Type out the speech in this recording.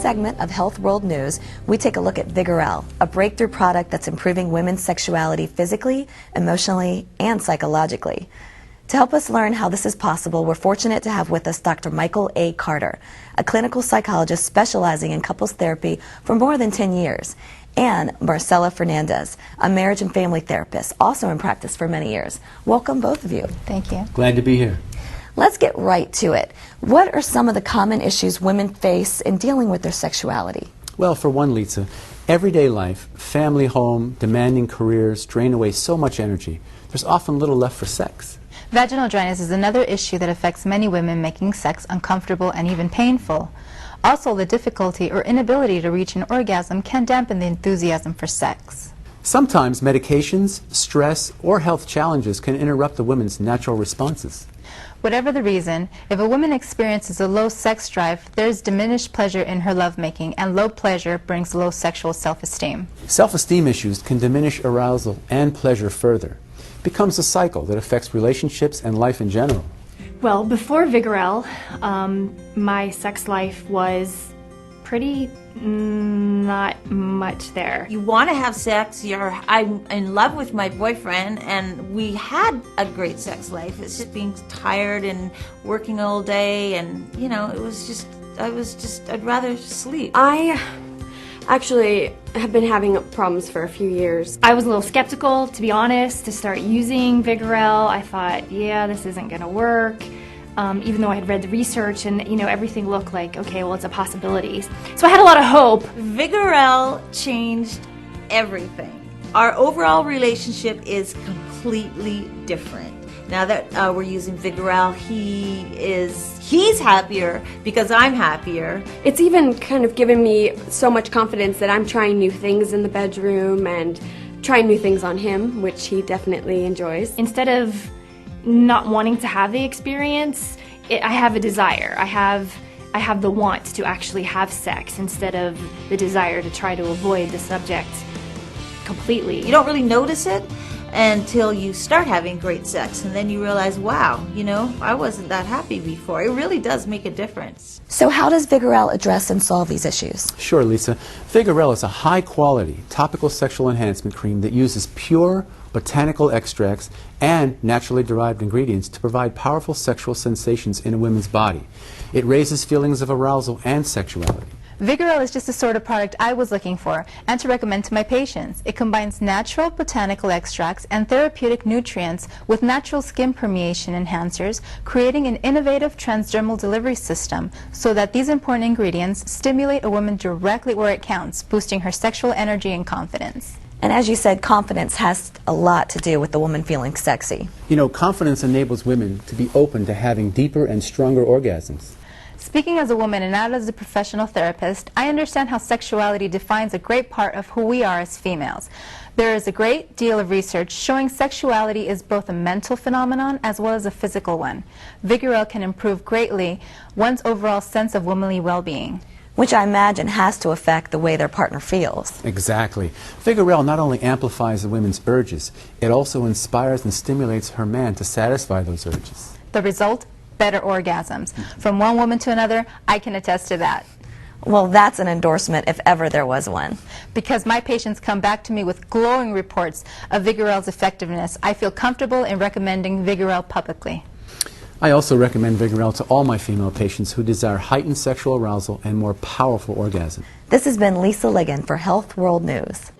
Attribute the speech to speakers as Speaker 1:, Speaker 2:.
Speaker 1: segment of Health World News, we take a look at Vigorelle, a breakthrough product that's improving women's sexuality physically, emotionally, and psychologically. To help us learn how this is possible, we're fortunate to have with us Dr. Michael A. Carter, a clinical psychologist specializing in couples therapy for more than 10 years, and Marcela Fernandez, a marriage and family therapist, also in practice for many years. Welcome, both of you.
Speaker 2: Thank you.
Speaker 3: Glad to be here.
Speaker 1: Let's get right to it. What are some of the common issues women face in dealing with their sexuality?
Speaker 3: Well, for one, Lisa, everyday life, family, home, demanding careers drain away so much energy. There's often little left for sex.
Speaker 2: Vaginal dryness is another issue that affects many women, making sex uncomfortable and even painful. Also, the difficulty or inability to reach an orgasm can dampen the enthusiasm for sex.
Speaker 3: Sometimes medications, stress, or health challenges can interrupt the woman's natural responses.
Speaker 2: Whatever the reason, if a woman experiences a low sex drive, there's diminished pleasure in her lovemaking, and low pleasure brings low sexual self-esteem.
Speaker 3: Self-esteem issues can diminish arousal and pleasure further. It becomes a cycle that affects relationships and life in general.
Speaker 4: Well, before Vigorelle, my sex life was pretty not much there.
Speaker 5: You want to have sex, I'm in love with my boyfriend, and we had a great sex life. It's just being tired and working all day, and you know, I'd rather sleep.
Speaker 6: I actually have been having problems for a few years.
Speaker 4: I was a little skeptical, to be honest, to start using Vigorelle. I thought, yeah, this isn't gonna work. Even though I had read the research and, you know, everything looked like, okay, well, it's a possibility. So I had a lot of hope.
Speaker 5: Vigorelle changed everything. Our overall relationship is completely different. Now that we're using Vigorelle, he's happier because I'm happier.
Speaker 6: It's even kind of given me so much confidence that I'm trying new things in the bedroom and trying new things on him, which he definitely enjoys.
Speaker 4: Instead of not wanting to have the experience, I have a desire. I have the want to actually have sex instead of the desire to try to avoid the subject completely.
Speaker 5: You don't really notice it until you start having great sex, and then you realize, wow, you know, I wasn't that happy before. It really does make a difference.
Speaker 1: So how does Vigorelle address and solve these issues?
Speaker 3: Sure, Lisa. Vigorelle is a high-quality topical sexual enhancement cream that uses pure botanical extracts and naturally derived ingredients to provide powerful sexual sensations in a woman's body. It raises feelings of arousal and sexuality.
Speaker 2: Vigorelle is just the sort of product I was looking for and to recommend to my patients. It combines natural botanical extracts and therapeutic nutrients with natural skin permeation enhancers, creating an innovative transdermal delivery system so that these important ingredients stimulate a woman directly where it counts, boosting her sexual energy and confidence.
Speaker 1: And as you said, confidence has a lot to do with the woman feeling sexy.
Speaker 3: You know, confidence enables women to be open to having deeper and stronger orgasms.
Speaker 2: Speaking as a woman and not as a professional therapist, I understand how sexuality defines a great part of who we are as females. There is a great deal of research showing sexuality is both a mental phenomenon as well as a physical one. Vigorelle can improve greatly one's overall sense of womanly well-being,
Speaker 1: which I imagine has to affect the way their partner feels.
Speaker 3: Exactly. Vigorelle not only amplifies the women's urges, it also inspires and stimulates her man to satisfy those urges.
Speaker 2: The result? Better orgasms. From one woman to another, I can attest to that.
Speaker 1: Well, that's an endorsement if ever there was one.
Speaker 2: Because my patients come back to me with glowing reports of Vigorelle's effectiveness, I feel comfortable in recommending Vigorelle publicly.
Speaker 3: I also recommend Vigorelle to all my female patients who desire heightened sexual arousal and more powerful orgasm.
Speaker 1: This has been Lisa Ligon for Health World News.